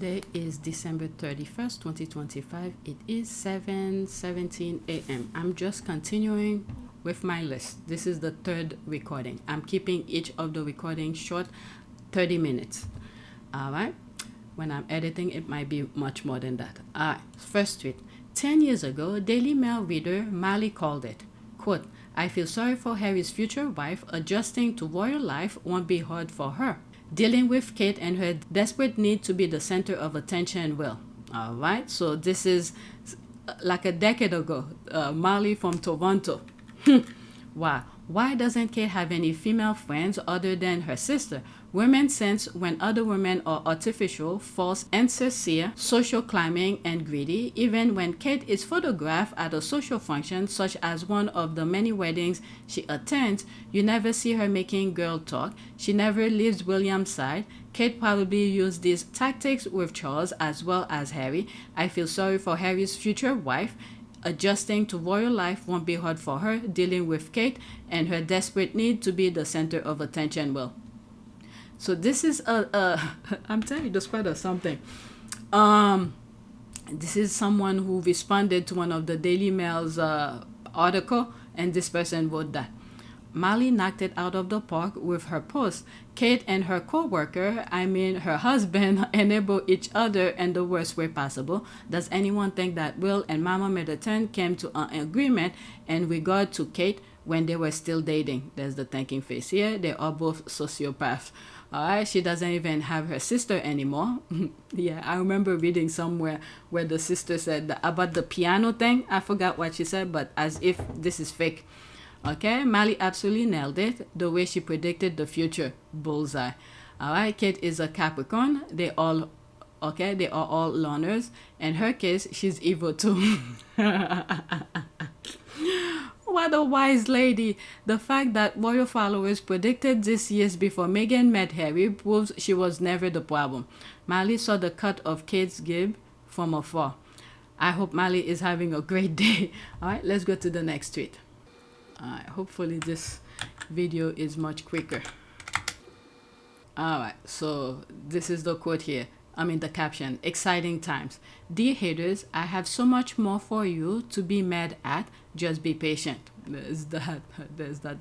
Today is December 31st, 2025. It is 7:17 a.m. I'm just continuing with my list. This is the third recording. I'm keeping each of the recordings short, 30 minutes. All right. When I'm editing, it might be much more than that. All right. First tweet. 10 years ago, Daily Mail reader Mali called it, quote, "I feel sorry for Harry's future wife. Adjusting to royal life won't be hard for her. Dealing with Kate and her desperate need to be the center of attention will." All right. So this is like a decade ago. Mali from Toronto. Wow. Why doesn't Kate have any female friends other than her sister? Women sense when other women are artificial, false, insincere, social climbing, and greedy. Even when Kate is photographed at a social function, such as one of the many weddings she attends, you never see her making girl talk. She never leaves William's side. Kate probably used these tactics with Charles as well as Harry. I feel sorry for Harry's future wife. Adjusting to royal life won't be hard for her. Dealing with Kate and her desperate need to be the center of attention will. So this is I'm telling you, the spread of something. This is someone who responded to one of the Daily Mail's article, and this person wrote that Mali knocked it out of the park with her post. Kate and her co-worker, her husband, enable each other in the worst way possible. Does anyone think that Will and Mama Middleton came to an agreement in regard to Kate when they were still dating? There's the thinking face here. They are both sociopaths. All right, she doesn't even have her sister anymore. Yeah, I remember reading somewhere where the sister said about the piano thing. I forgot what she said, but as if this is fake. Okay, Mali absolutely nailed it. The way she predicted the future. Bullseye. All right, Kate is a Capricorn. They are all loners. In her case, she's evil too. What a wise lady. The fact that royal followers predicted this years before Meghan met Harry proves she was never the problem. Mali saw the cut of Kate's gib from afar. I hope Mali is having a great day. All right, let's go to the next tweet. Hopefully this video is much quicker. All right, so this is the quote here. The caption. Exciting times. Dear haters, I have so much more for you to be mad at. Just be patient. There's that.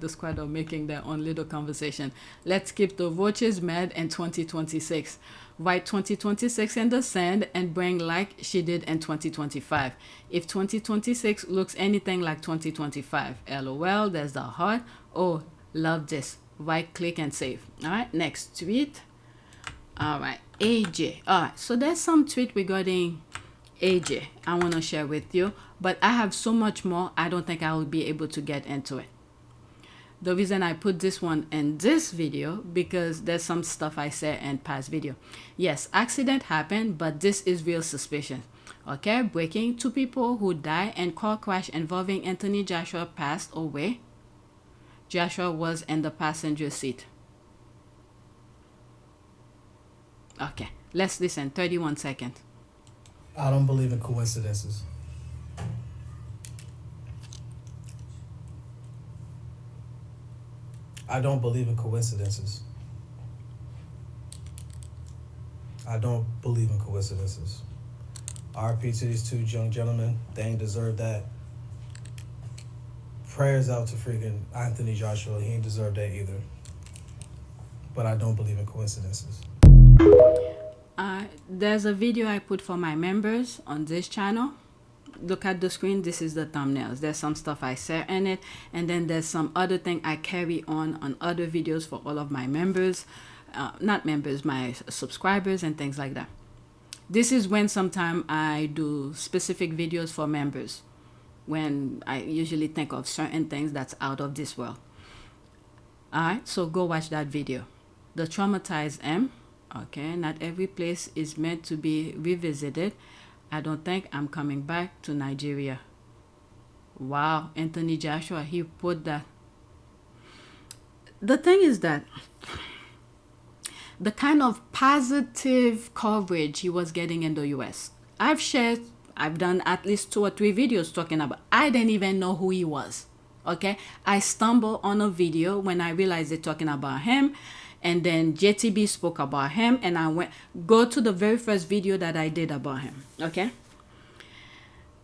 The squad are making their own little conversation. Let's keep the roaches mad in 2026. Write 2026 in the sand and bring like she did in 2025. If 2026 looks anything like 2025, LOL, there's the heart. Oh, love this. Right click and save. All right, next tweet. All right, AJ. All right, so there's some tweet regarding AJ I want to share with you, but I have so much more. I don't think I will be able to get into it. The reason I put this one in this video because there's some stuff I said in past video. Yes, accident happened, but this is real suspicion. Okay, breaking. 2 people who died in car crash involving Anthony Joshua passed away. Joshua was in the passenger seat. Okay, let's listen. 31 seconds. I don't believe in coincidences. I don't believe in coincidences. I don't believe in coincidences. RP to these 2 young gentlemen. They ain't deserve that. Prayers out to freaking Anthony Joshua. He ain't deserve that either. But I don't believe in coincidences. There's a video I put for my members on this channel. Look at the screen. This is the thumbnails. There's some stuff I said in it, and then there's some other thing I carry on other videos for all of my members, not members, my subscribers and things like that. This is when sometime I do specific videos for members, when I usually think of certain things that's out of this world. All right, so go watch that video. The traumatized M. Okay, not every place is meant to be revisited. I don't think I'm coming back to Nigeria. Wow, Anthony Joshua, he put that. The thing is that the kind of positive coverage he was getting in the US. I've done at least 2 or 3 videos talking about. I didn't even know who he was. Okay, I stumbled on a video when I realized they're talking about him. And then JTB spoke about him, and I go to the very first video that I did about him. Okay.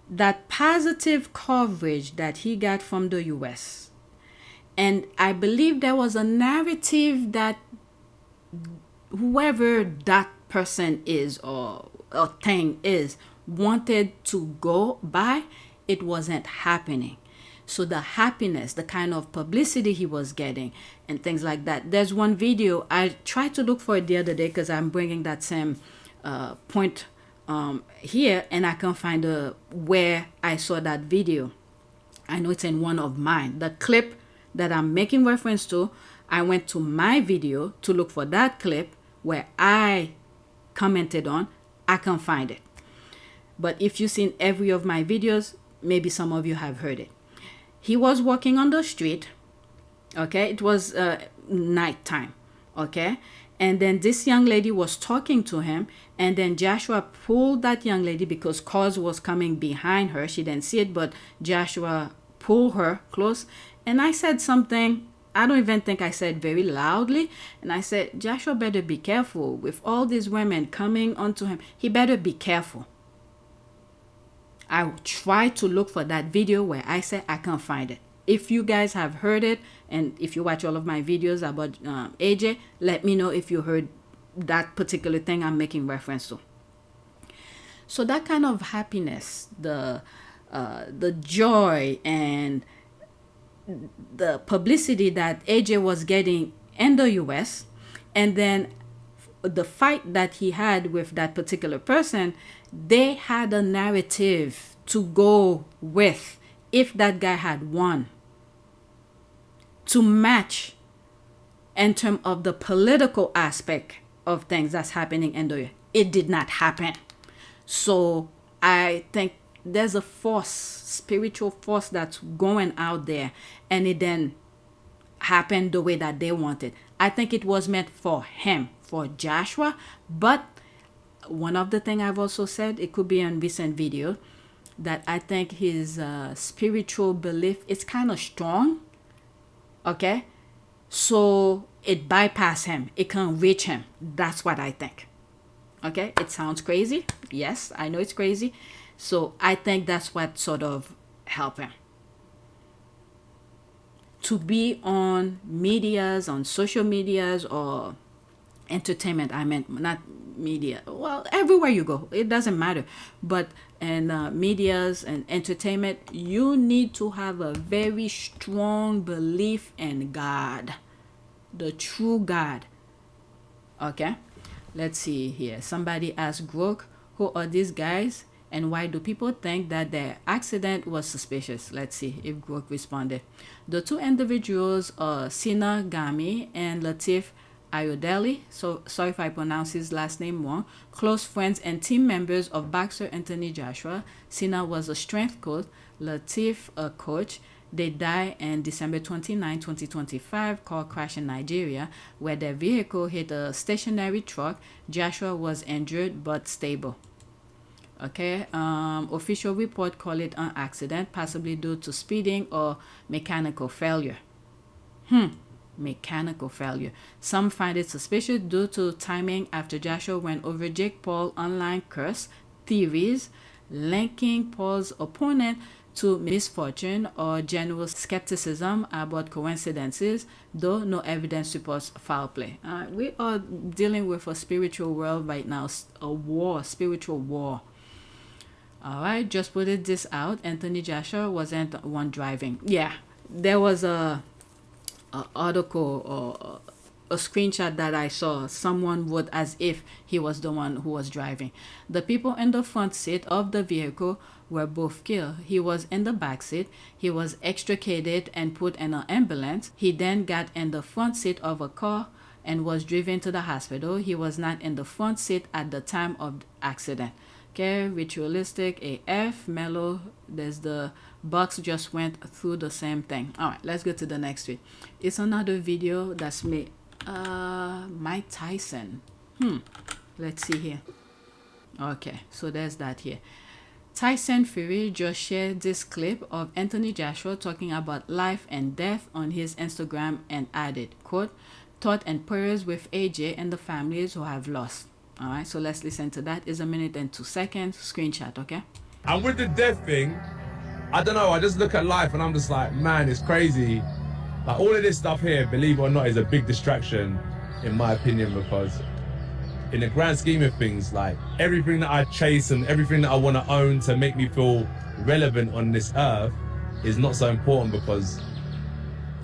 That positive coverage that he got from the US. And I believe there was a narrative that whoever that person is or thing is wanted to go by, it wasn't happening. So the happiness, the kind of publicity he was getting and things like that. There's one video, I tried to look for it the other day because I'm bringing that same point here, and I can't find where I saw that video. I know it's in one of mine. The clip that I'm making reference to, I went to my video to look for that clip where I commented on. I can't find it. But if you've seen every of my videos, maybe some of you have heard it. He was walking on the street. Okay, it was nighttime. Okay, and then this young lady was talking to him, and then Joshua pulled that young lady because cars was coming behind her. She didn't see it, but Joshua pulled her close. And I said something, I don't even think I said very loudly. And I said, Joshua better be careful. With all these women coming onto him, he better be careful. I tried to look for that video where I said I can't find it. If you guys have heard it, and if you watch all of my videos about AJ, let me know if you heard that particular thing I'm making reference to. So that kind of happiness, the joy and the publicity that AJ was getting in the US, and then the fight that he had with that particular person, they had a narrative to go with if that guy had won, to match in terms of the political aspect of things that's happening in the US. It did not happen. So I think there's a force, spiritual force that's going out there, and it then happened the way that they wanted. I think it was meant for him, for Joshua. But one of the things I've also said, it could be in recent video, that I think his spiritual belief is kind of strong. Okay, so it bypassed him. It can't reach him. That's what I think. Okay, it sounds crazy. Yes, I know it's crazy. So I think that's what sort of helped him to be on medias, on social medias, or entertainment. I meant not media. Well, everywhere you go, it doesn't matter. But in medias and entertainment, you need to have a very strong belief in God, the true God. Okay, let's see here. Somebody asked Grok, who are these guys and why do people think that their accident was suspicious? Let's see if Grok responded. The two individuals are Sina Gami and Latif Ayodele, so sorry if I pronounce his last name wrong, close friends and team members of boxer Anthony Joshua. Sina was a strength coach, Latif a coach. They died on December 29, 2025, car crash in Nigeria, where their vehicle hit a stationary truck. Joshua was injured but stable. Okay, official report call it an accident, possibly due to speeding or mechanical failure. Mechanical failure. Some find it suspicious due to timing after Joshua went over Jake Paul online curse theories, linking Paul's opponent to misfortune or general skepticism about coincidences, though no evidence supports foul play. We are dealing with a spiritual world right now, a war, spiritual war. All right, just put this out. Anthony Joshua wasn't one driving. Yeah, there was a article or a screenshot that I saw. Someone wrote as if he was the one who was driving. The people in the front seat of the vehicle were both killed. He was in the back seat. He was extricated and put in an ambulance. He then got in the front seat of a car and was driven to the hospital. He was not in the front seat at the time of the accident. Okay, ritualistic AF, mellow. There's the box just went through the same thing. All right, let's go to the next one. It's another video that's made Mike Tyson. Let's see here. Okay, so there's that here. Tyson Fury just shared this clip of Anthony Joshua talking about life and death on his Instagram and added, quote, Thought and prayers with AJ and the families who have lost. All right, so let's listen to that. It's 1:02. Screenshot, okay? And with the death thing, I don't know, I just look at life and I'm just like, man, it's crazy. Like, all of this stuff here, believe it or not, is a big distraction, in my opinion, because in the grand scheme of things, like, everything that I chase and everything that I want to own to make me feel relevant on this earth is not so important, because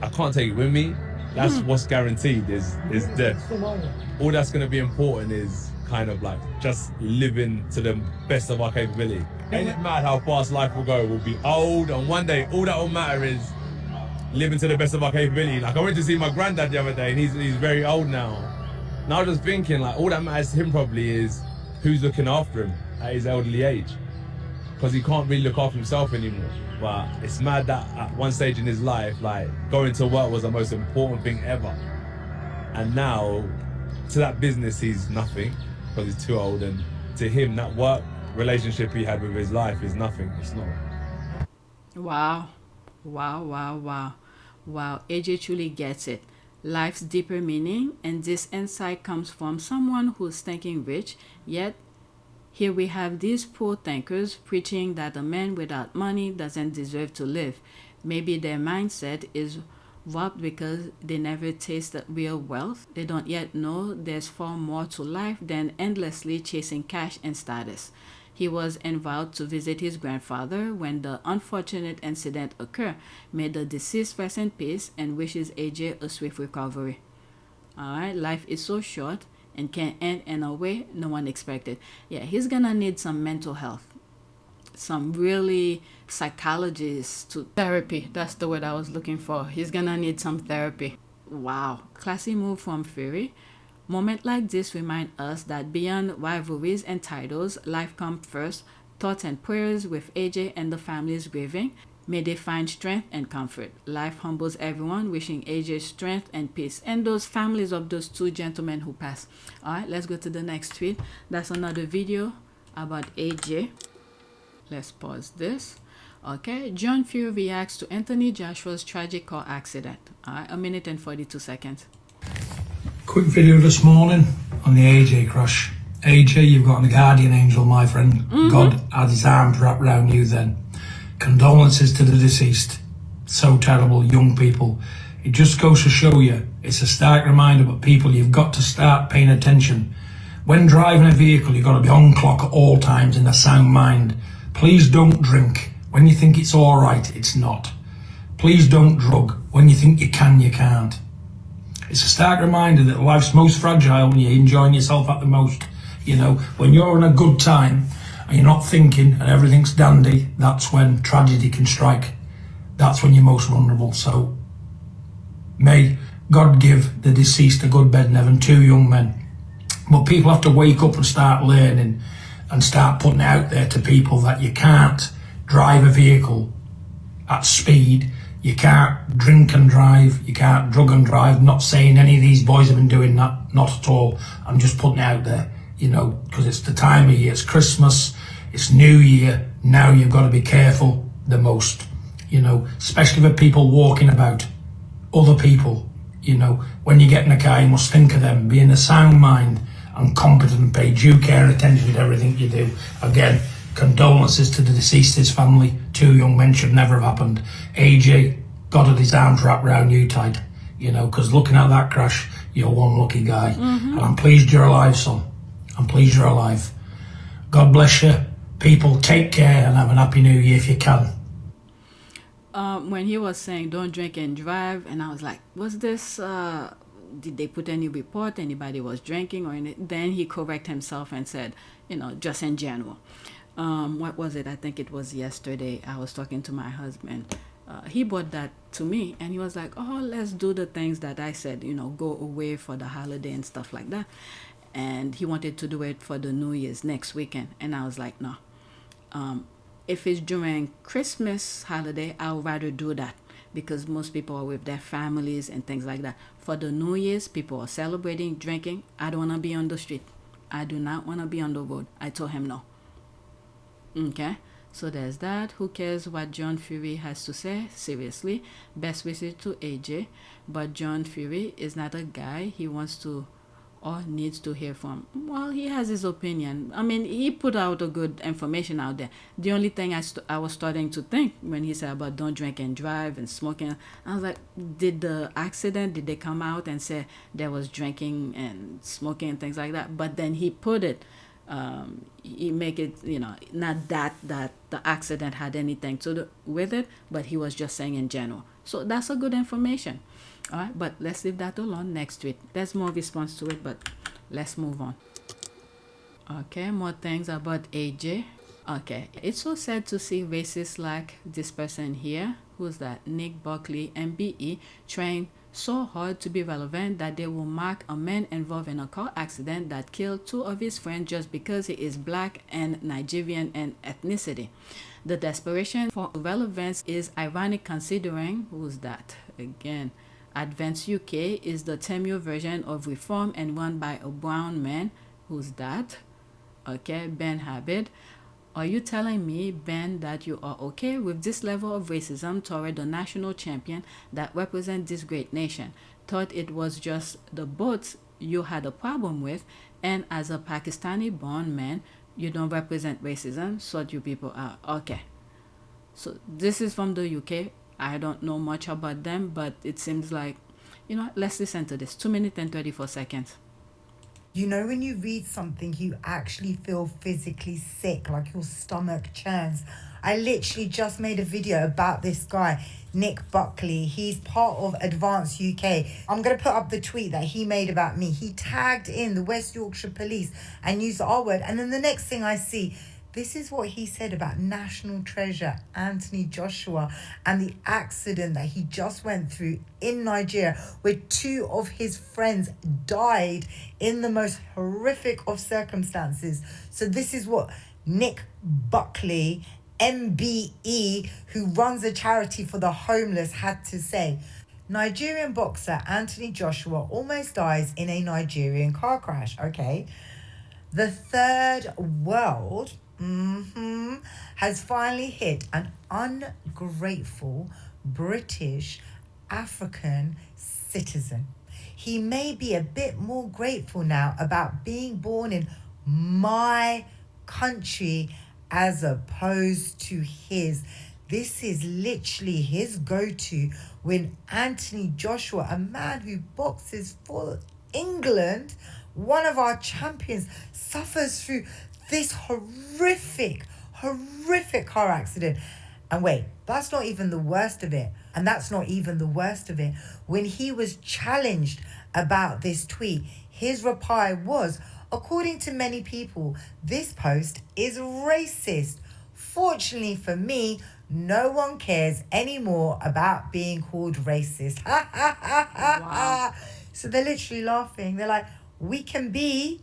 I can't take it with me. That's what's guaranteed is death. All that's going to be important is kind of like just living to the best of our capability. Ain't it mad how fast life will go? We'll be old, and one day all that will matter is living to the best of our capability. Like, I went to see my granddad the other day, and he's very old now. And I was just thinking, like, all that matters to him probably is who's looking after him at his elderly age, because he can't really look after himself anymore. But it's mad that at one stage in his life, like, going to work was the most important thing ever. And now, to that business, he's nothing, because he's too old. And to him, that work relationship he had with his life is nothing. It's not. Wow. Wow, AJ truly gets it. Life's deeper meaning, and this insight comes from someone who's thinking rich, yet here we have these poor thinkers preaching that a man without money doesn't deserve to live. Maybe their mindset is warped because they never tasted real wealth. They don't yet know there's far more to life than endlessly chasing cash and status. He was invited to visit his grandfather when the unfortunate incident occurred. May the deceased rest in peace, and wishes AJ a swift recovery. Alright, life is so short and can end in a way no one expected. Yeah, he's gonna need some mental health. Some really psychologists to therapy. That's the word I was looking for. He's gonna need some therapy. Wow, classy move from Fury. Moments like this remind us that beyond rivalries and titles, life comes first. Thoughts and prayers with AJ and the families grieving. May they find strength and comfort. Life humbles everyone, wishing AJ strength and peace. And those families of those two gentlemen who passed. Alright, let's go to the next tweet. That's another video about AJ. Let's pause this. Okay, John Fury reacts to Anthony Joshua's tragic car accident. Alright, 1:42. Quick video this morning on the AJ crash. AJ, you've got a guardian angel, my friend. God had his arms wrapped around you then. Condolences to the deceased. So terrible, young people. It just goes to show you, it's a stark reminder, but people, you've got to start paying attention. When driving a vehicle, you've got to be on clock at all times in a sound mind. Please don't drink. When you think it's all right, it's not. Please don't drug. When you think you can, you can't. It's a stark reminder that life's most fragile when you're enjoying yourself at the most. You know, when you're in a good time and you're not thinking and everything's dandy, that's when tragedy can strike. That's when you're most vulnerable. So may God give the deceased a good bed in heaven, two young men. But people have to wake up and start learning and start putting it out there to people that you can't drive a vehicle at speed. You can't drink and drive, you can't drug and drive. I'm not saying any of these boys have been doing that, not at all. I'm just putting it out there, you know, because it's the time of year, it's Christmas, it's New Year. Now you've got to be careful the most, you know, especially for people walking about, other people, you know. When you get in a car, you must think of them, be in a sound mind and competent and pay due care and attention to everything you do. Again, condolences to the deceased, his family. Two young men should never have happened. AJ, God had his arms wrapped around you tight, you know, because looking at that crash, you're one lucky guy. And I'm pleased you're alive, son. I'm pleased you're alive. God bless you. People, take care and have an happy new year if you can. When he was saying don't drink and drive, and I was like, was this, did they put any report, anybody was drinking or anything? Then he corrected himself and said, you know, just in general. What was it? I think it was yesterday. I was talking to my husband. He brought that to me and he was like, oh, let's do the things that I said, you know, go away for the holiday and stuff like that. And he wanted to do it for the New Year's next weekend. And I was like, no. If it's during Christmas holiday, I would rather do that because most people are with their families and things like that. For the New Year's, people are celebrating, drinking. I don't want to be on the street. I do not want to be on the road. I told him no. Okay. So there's that. Who cares what John Fury has to say? Seriously. Best wishes to AJ. But John Fury is not a guy he wants to or needs to hear from. Well, he has his opinion. I mean, he put out a good information out there. The only thing I was starting to think when he said about don't drink and drive and smoking, I was like, did they come out and say there was drinking and smoking and things like that? But then he put it, he make it, not that the accident had anything to do with it, but he was just saying in general. So that's a good information. All right, but let's leave that alone. Next tweet. There's more response to it, but let's move on. Okay, more things about AJ. Okay, it's so sad to see racists like this person here. Who's that? Nick Buckley, MBE, trying so hard to be relevant that they will mark a man involved in a car accident that killed 2 of his friends just because he is black and Nigerian in ethnicity. The desperation for relevance is ironic considering, who's that? Again, Advance UK is the Tamil version of Reform and run by a brown man. Who's that? Okay, Ben Habib. Are you telling me, Ben, that you are okay with this level of racism toward the national champion that represents this great nation? Thought it was just the boats you had a problem with, and as a Pakistani-born man, you don't represent racism, sort you people out. Okay. So this is from the UK. I don't know much about them, but it seems like, let's listen to this. 2 minutes and 34 seconds. You know, when you read something, you actually feel physically sick, like your stomach churns. I literally just made a video about this guy, Nick Buckley. He's part of Advance UK. I'm going to put up the tweet that he made about me. He tagged in the West Yorkshire Police and used the R word. And then the next thing I see, this is what he said about national treasure Anthony Joshua and the accident that he just went through in Nigeria, where 2 of his friends died in the most horrific of circumstances. So this is what Nick Buckley, MBE, who runs a charity for the homeless, had to say. Nigerian boxer Anthony Joshua almost dies in a Nigerian car crash. Okay. The third world has finally hit an ungrateful British African citizen. He may be a bit more grateful now about being born in my country as opposed to his. This is literally his go-to when Anthony Joshua, a man who boxes for England, one of our champions, suffers through this horrific car accident. And wait, that's not even the worst of it. And that's not even the worst of it. When he was challenged about this tweet, his reply was, according to many people, this post is racist. Fortunately for me, no one cares anymore about being called racist. Wow. So they're literally laughing. They're like, we can be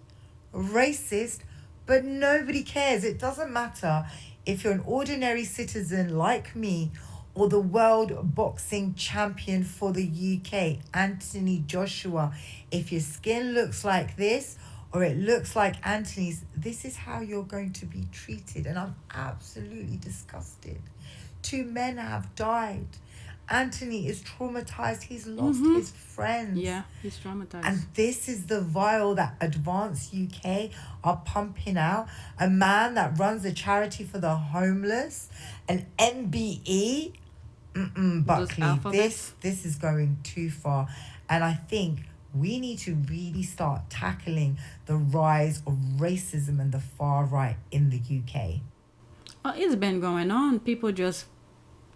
racist, but nobody cares. It doesn't matter if you're an ordinary citizen like me or the world boxing champion for the UK, Anthony Joshua. If your skin looks like this or it looks like Anthony's, this is how you're going to be treated. And I'm absolutely disgusted. 2 men have died. Anthony is traumatized. He's lost his friends. Yeah, he's traumatized. And this is the vial that Advance UK are pumping out. A man that runs a charity for the homeless, an MBE. Buckley, this is going too far. And I think we need to really start tackling the rise of racism and the far right in the UK. Well, it's been going on. People just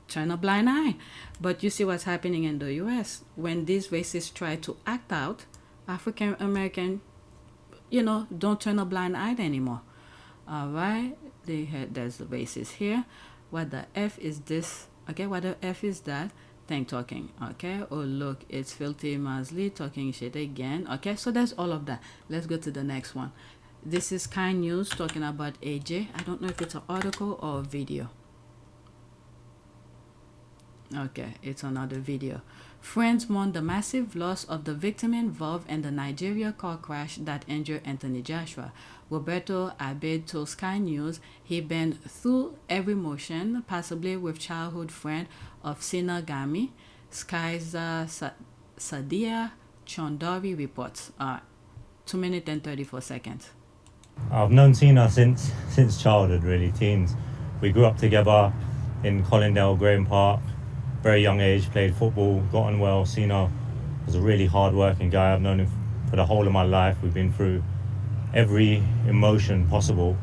turn a blind eye. But you see what's happening in the US. When these racists try to act out, African American, don't turn a blind eye anymore. All right, there's the racist here. What the F is this? Okay, what the F is that? Thing talking. Okay, oh look, it's Filthy Mosley talking shit again. Okay, so there's all of that. Let's go to the next one. This is Kind News talking about AJ. I don't know if it's an article or a video. Okay, it's another video. Friends mourn the massive loss of the victim involved in the Nigeria car crash that injured Anthony Joshua. Roberto Abed told Sky News he been through every motion, possibly with childhood friend of Sina Gami. Sky's Sadia Chondori reports. 2 minutes and 34 seconds. I've known Sina since childhood, really, teens. We grew up together in Colindale, Graham Park. Very young age, played football, got on well. Sina was a really hard-working guy. I've known him for the whole of my life. We've been through every emotion possible.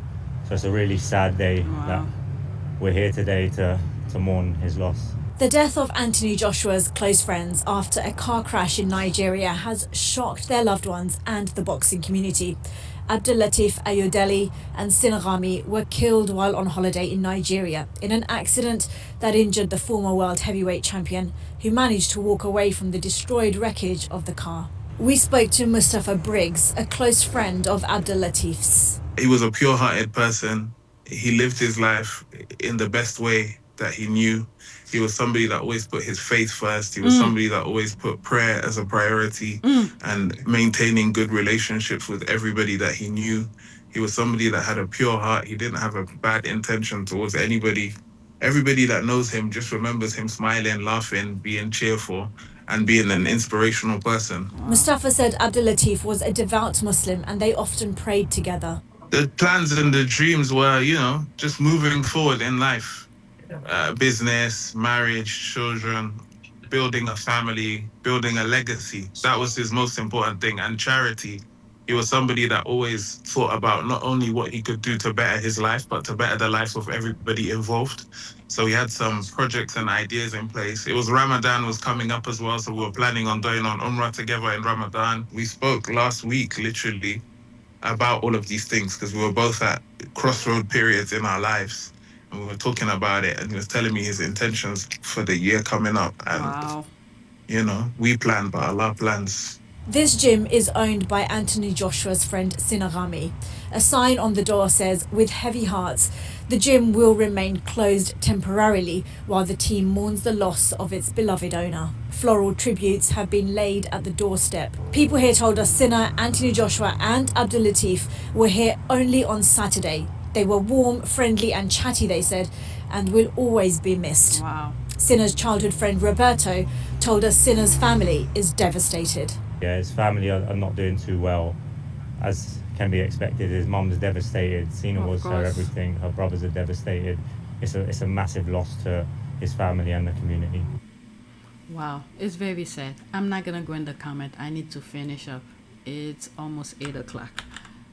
So it's a really sad day that we're here today to mourn his loss. The death of Anthony Joshua's close friends after a car crash in Nigeria has shocked their loved ones and the boxing community. Abdulateef Ayodele and Sinagami were killed while on holiday in Nigeria in an accident that injured the former world heavyweight champion, who managed to walk away from the destroyed wreckage of the car. We spoke to Mustafa Briggs, a close friend of Abdulateef's. He was a pure-hearted person. He lived his life in the best way that he knew. He was somebody that always put his faith first. He was somebody that always put prayer as a priority and maintaining good relationships with everybody that he knew. He was somebody that had a pure heart. He didn't have a bad intention towards anybody. Everybody that knows him just remembers him smiling, laughing, being cheerful, and being an inspirational person. Mustafa said Abdulateef was a devout Muslim and they often prayed together. The plans and the dreams were, just moving forward in life. Business, marriage, children, building a family, building a legacy. That was his most important thing. And charity. He was somebody that always thought about not only what he could do to better his life, but to better the life of everybody involved. So he had some projects and ideas in place. It was Ramadan was coming up as well, so we were planning on going on Umrah together in Ramadan. We spoke last week, literally, about all of these things because we were both at crossroad periods in our lives. And we were talking about it, and he was telling me his intentions for the year coming up. And, we plan, but Allah plans. This gym is owned by Anthony Joshua's friend Sinagami. A sign on the door says, with heavy hearts, the gym will remain closed temporarily while the team mourns the loss of its beloved owner. Floral tributes have been laid at the doorstep. People here told us Sina, Anthony Joshua and Abdulateef were here only on Saturday. They were warm, friendly and chatty, they said, and will always be missed. Wow. Sina's childhood friend Roberto told us Sina's family is devastated. Yeah, his family are not doing too well, as can be expected. His mum's devastated. Sina was her everything. Her brothers are devastated. It's a massive loss to his family and the community. Wow, it's very sad. I'm not gonna go in the comment. I need to finish up. It's almost 8 o'clock.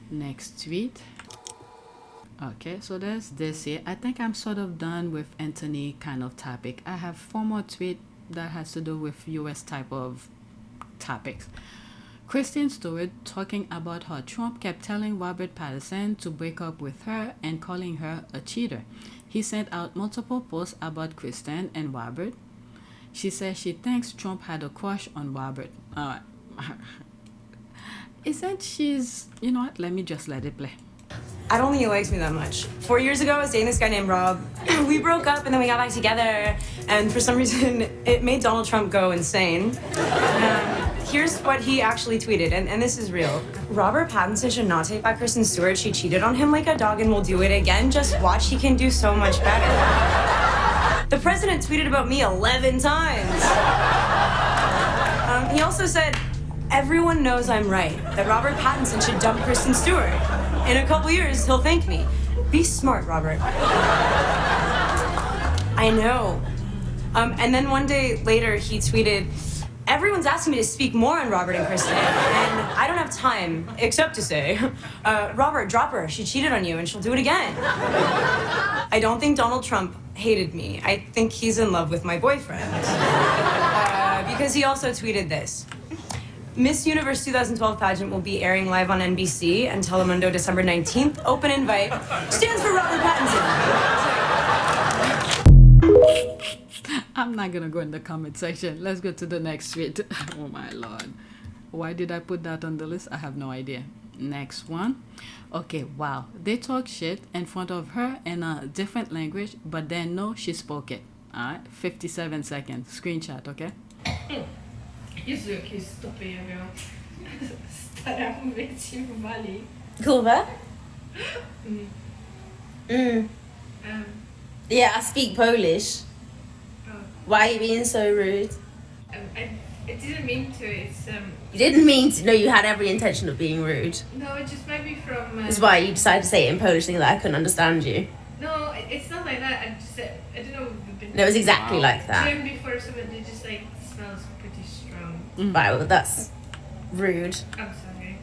Next tweet. Okay, so there's this here. I think I'm sort of done with Anthony kind of topic. I have 4 more tweets that has to do with US type of topics. Kristin Stewart talking about how Trump kept telling Robert Pattinson to break up with her and calling her a cheater. He sent out multiple posts about Kristin and Robert. She says she thinks Trump had a crush on Robert. Isn't she's, you know what, let me just let it play. I don't think he likes me that much. 4 years ago, I was dating this guy named Rob. We broke up and then we got back together. And for some reason, it made Donald Trump go insane. Here's what he actually tweeted, and this is real. Robert Pattinson should not take back Kristin Stewart. She cheated on him like a dog and will do it again. Just watch, he can do so much better. The president tweeted about me 11 times. He also said, everyone knows I'm right, that Robert Pattinson should dump Kristin Stewart. In a couple years, he'll thank me. Be smart, Robert. I know. And then one day later, he tweeted, everyone's asking me to speak more on Robert and Kristin, and I don't have time, except to say, Robert, drop her. She cheated on you, and she'll do it again. I don't think Donald Trump hated me. I think he's in love with my boyfriend. Because he also tweeted this. Miss Universe 2012 pageant will be airing live on NBC and Telemundo December 19th. Open invite. Stands for Robert Pattinson. I'm not gonna go in the comment section. Let's go to the next tweet. Oh my lord. Why did I put that on the list? I have no idea. Next one. Okay, wow. They talk shit in front of her in a different language, but then no, she spoke it. Alright, 57 seconds. Screenshot, okay? Jezu, jakieś stopy jawią. Stara mówię ci w Bali. Kurwa? Um, Yeah, I speak Polish. Why are you being so rude? I didn't mean to. It's You didn't mean to. No, you had every intention of being rude. no, it just might be from. That's why you decided to say it in Polish, thinking that I couldn't understand you. No, it's not like that. I don't know. No, it was exactly like that. Gym before someone it just like smells pretty strong. Right, well, that's rude. I'm sorry.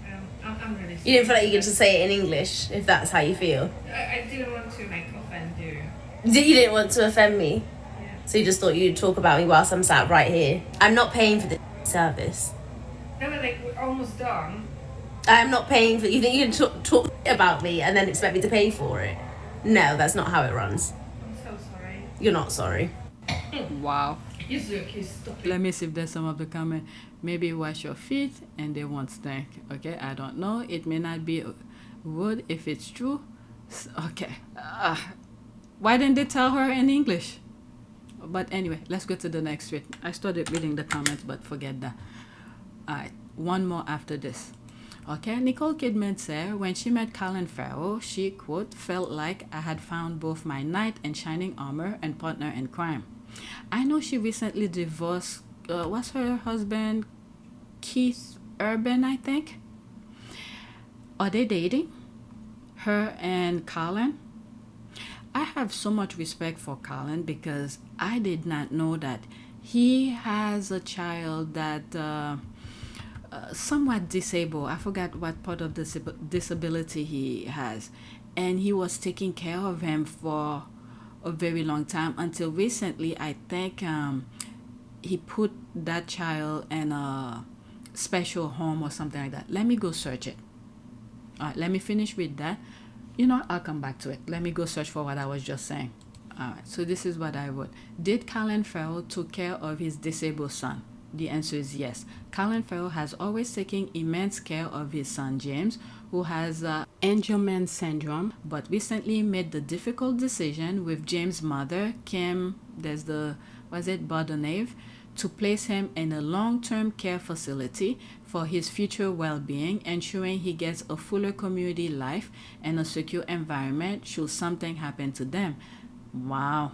I'm really sorry. You didn't feel like you could just say it in English, if that's how you feel. I didn't want to like offend you. You didn't want to offend me, Yeah. so you just thought you'd talk about me whilst I'm sat right here. I'm not paying for this service. No, but like we're almost done. I'm not paying for. You think you can talk about me and then expect me to pay for it? No, that's not how it runs. I'm so sorry. You're not sorry. Wow. Jezu, jakieś stopy. Let me see if there's some of the comment. Maybe wash your feet and they won't stink. Okay, I don't know. It may not be wood if it's true. Okay. Why didn't they tell her in English? But anyway, let's go to the next tweet. I started reading the comments, but forget that. Alright, one more after this. Okay, Nicole Kidman said when she met Colin Farrell, she, quote, felt like I had found both my knight in shining armor and partner in crime. I know she recently divorced, what's her husband? Keith Urban, I think? Are they dating? Her and Colin? I have so much respect for Colin because I did not know that he has a child that somewhat disabled. I forgot what part of the disability he has. And he was taking care of him for a very long time until recently. I think he put that child in a special home or something like that. Let me go search it. All right, let me finish with that. You know, I'll come back to it. Let me go search for what I was just saying. All right, so this is what I wrote. Did Colin Farrell took care of his disabled son? The answer is yes. Colin Farrell has always taken immense care of his son James, who has Angelman syndrome, but recently made the difficult decision with James' mother, Kim, Bardonave, to place him in a long-term care facility for his future well-being, ensuring he gets a fuller community life and a secure environment should something happen to them. Wow.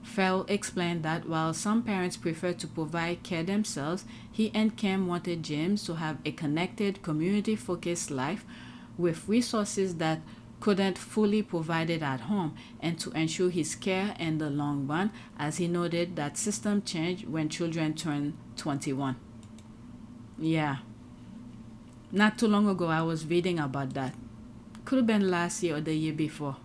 Farrell explained that while some parents prefer to provide care themselves, he and Kim wanted James to have a connected, community-focused life with resources that couldn't fully provide it at home, and to ensure his care in the long run, as he noted that system changed when children turned 21. Yeah. Not too long ago, I was reading about that. Could have been last year or the year before.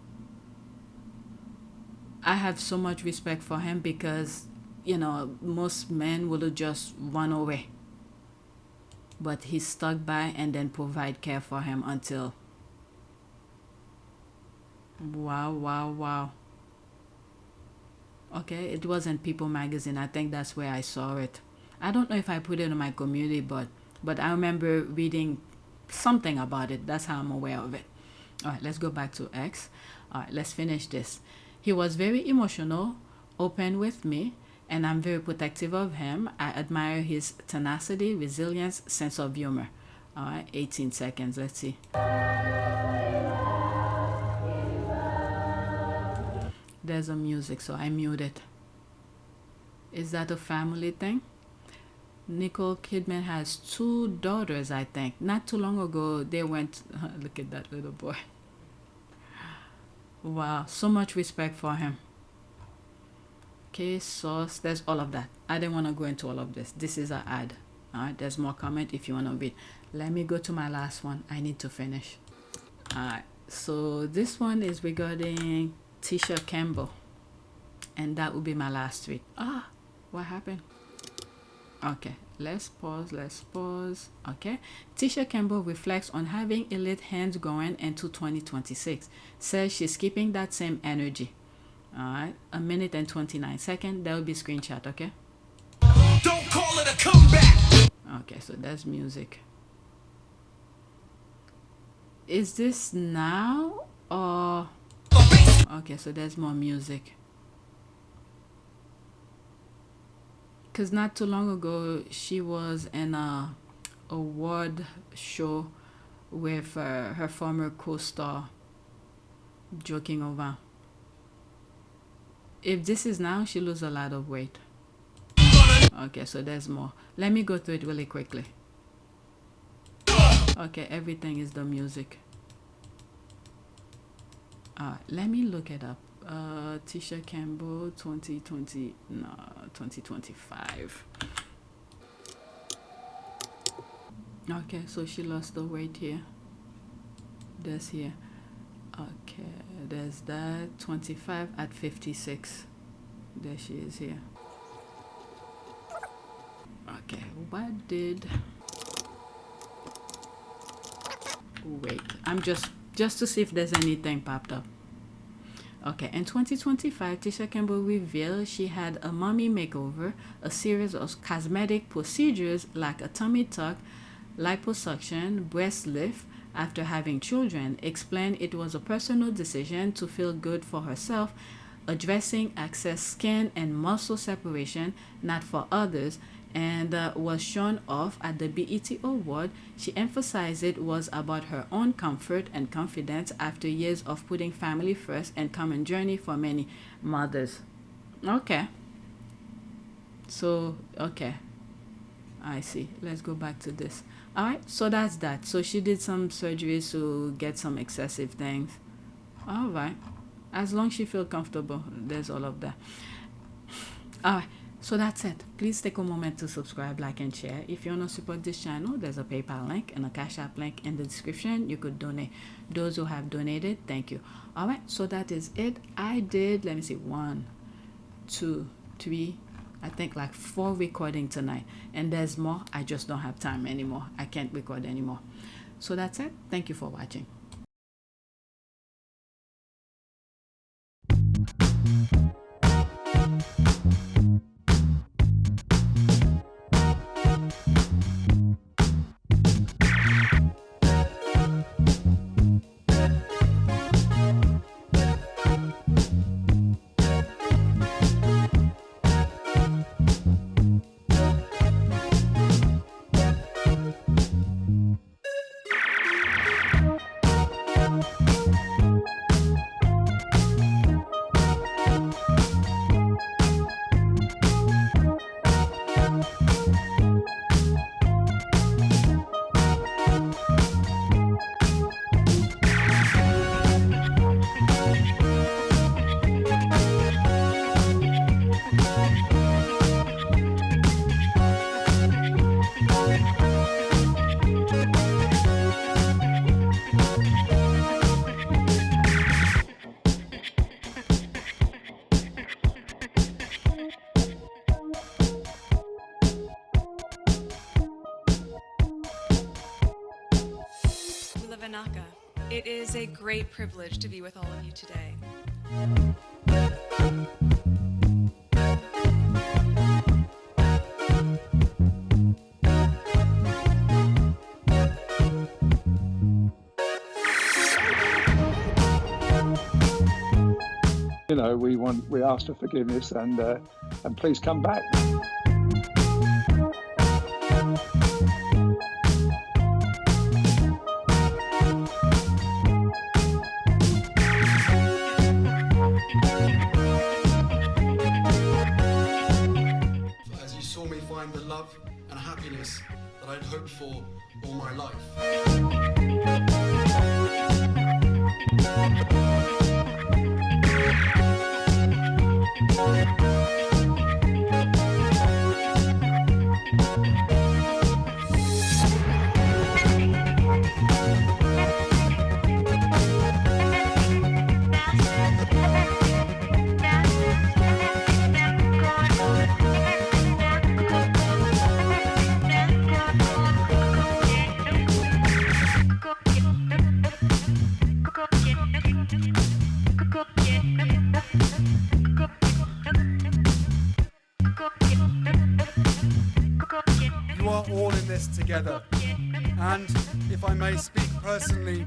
I have so much respect for him because, you know, most men would have just run away. But he stuck by and then provide care for him until... Wow. Okay, it was in People magazine. I think that's where I saw it. I don't know if I put it in my community, but I remember reading something about it. That's how I'm aware of it. All right, let's go back to X. All right, let's finish this. He was very emotional, open with me, and I'm very protective of him. I admire his tenacity, resilience, sense of humor. All right, 18 seconds. Let's see. There's a music, so I mute it. Is that a family thing? Nicole Kidman has 2 daughters, I think. Not too long ago, they went... Look at that little boy. Wow, so much respect for him. Okay, sauce, there's all of that. I didn't want to go into all of this. This is an ad. All right, there's more comment if you want to read. Let me go to my last one. I need to finish. All right, so this one is regarding Tisha Campbell. And that will be my last tweet. What happened? Okay, let's pause. Okay, Tisha Campbell reflects on having elite hands going into 2026. Says she's keeping that same energy. All right, 1 minute and 29 seconds. That will be screenshot. Okay. Don't call it a comeback. Okay, so that's music. Is this now or? Okay, so there's more music. because not too long ago she was in a award show with her former co-star joking over. If this is now, she lose a lot of weight. Okay, so there's more. Let me go through it really quickly. Okay, everything is the music. Let me look it up. Tisha Campbell 2025. Okay, so she lost the weight here. There's here. Okay, there's that 25 at 56. There she is here. Okay, what did... Wait, I'm just to see if there's anything popped up. Okay, in 2025, Tisha Campbell revealed she had a mommy makeover, a series of cosmetic procedures like a tummy tuck, liposuction, breast lift after having children. Explained it was a personal decision to feel good for herself, addressing excess skin and muscle separation, not for others, and was shown off at the BET Award. She emphasized it was about her own comfort and confidence after years of putting family first and common journey for many mothers. Okay. So, okay. I see. Let's go back to this. All right. So that's that. So she did some surgeries to get some excessive things. All right. As long as she feels comfortable, there's all of that. All right. So that's it. Please take a moment to subscribe, like, and share. If you want to support this channel, there's a PayPal link and a Cash App link in the description. You could donate. Those who have donated, thank you. All right, so that is it. I did, let me see, 1, 2, 3, I think like 4 recording tonight. And there's more. I just don't have time anymore. I can't record anymore. So that's it. Thank you for watching. It is a great privilege to be with all of you today. You know, we ask for forgiveness and please come back. As you saw me find the love and happiness that I'd hoped for all my life. You are all in this together, and if I may speak personally,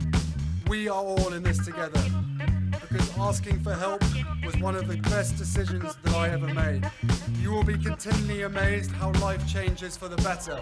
we are all in this together, because asking for help was one of the best decisions that I ever made. You will be continually amazed how life changes for the better